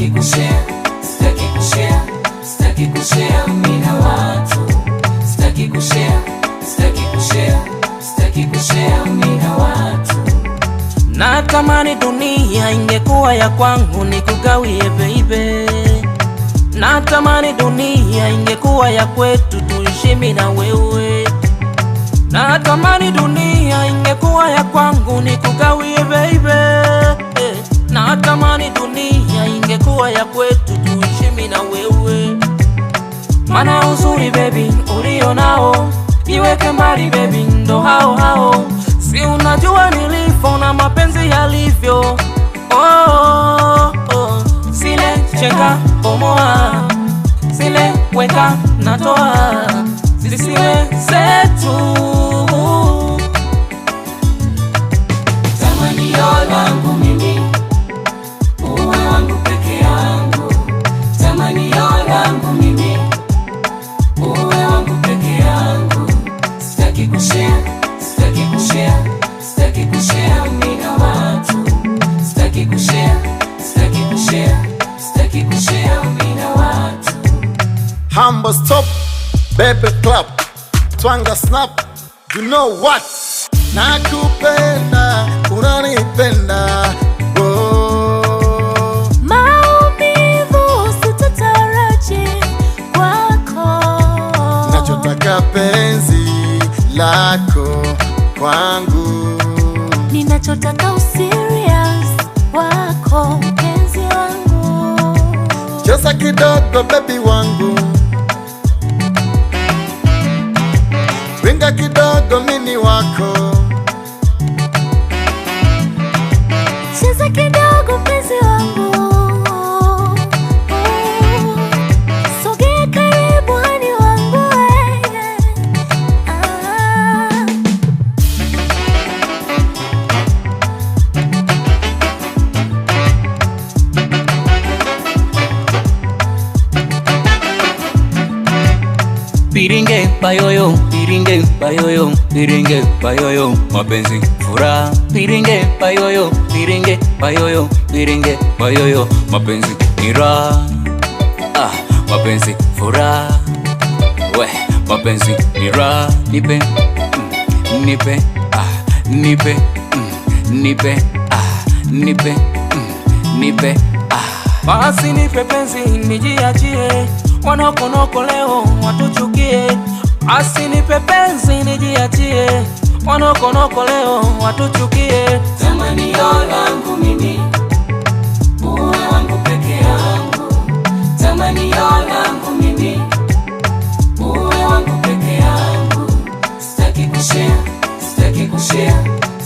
sitaki kushare, sitaki kushare, sitaki kushare mimi na watu, sitaki kushare, sitaki kushare, sitaki kushare mimi na watu. Natamani dunia ingekuwa ya kwangu nikugawie baby. Natamani dunia ingekuwa ya kwetu tuishi mimi na wewe. Natamani dunia ingekuwa ya kwangu nikugawie baby. Natamani dunia ingekuwa ya kwetu tuishi mimi na wewe. Mana uzuri baby ulio nao iweke mbali baby, ndo hao hao. Si unajua nilivyo na mapenzi yalivyo. Oh, oh. Sile cheka pomoa, sile weka natoa, zisiwe zetu. Tamanio langu mimi uwe wangu peke yangu, tamanio langu mimi uwe wangu peke yangu. Sitaki kushare, sitaki kushare, sitaki kushare mimi na watu, sitaki kushare, sitaki kushare, sitaki kushare mimi na watu. Humble stop, baby clap, twanga snap, you know what? Nakupenda, unanipenda, oh. Maumivu sitataraji kwako, Nachotaka penzi lako kwangu, ninachotaka userious wako mpenzi wangu. cheza kidogo baby wangu, ringa kidogo mini wako, Cheza kidogo mpenzi wangu, sogea karibu hani wangu wewe. Piringe bayoyo, piringe bayoyo, piringe bayoyo, mapenzi furaha. Piringe bayoyo, piringe bayoyo, piringe bayoyo, mapenzi ni raha. Ah, mapenzi furaha. We, mapenzi ni raha. Nipe, nipe, nipe, nipe, nipe, nipe, basi nipe penzi nijiachie, wanokonoko leo watuchukie. Basi nipe penzi nijiachie, wanokonoko leo watuchukie. Tamanio langu mimi uwe wangu peke yangu, tamanio langu mimi uwe wangu peke yangu. Sitaki kushare, sitaki kushare,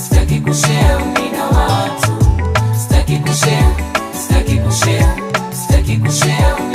sitaki kushare mimi na watu, sitaki kushare, sitaki kushare, sitaki kushare.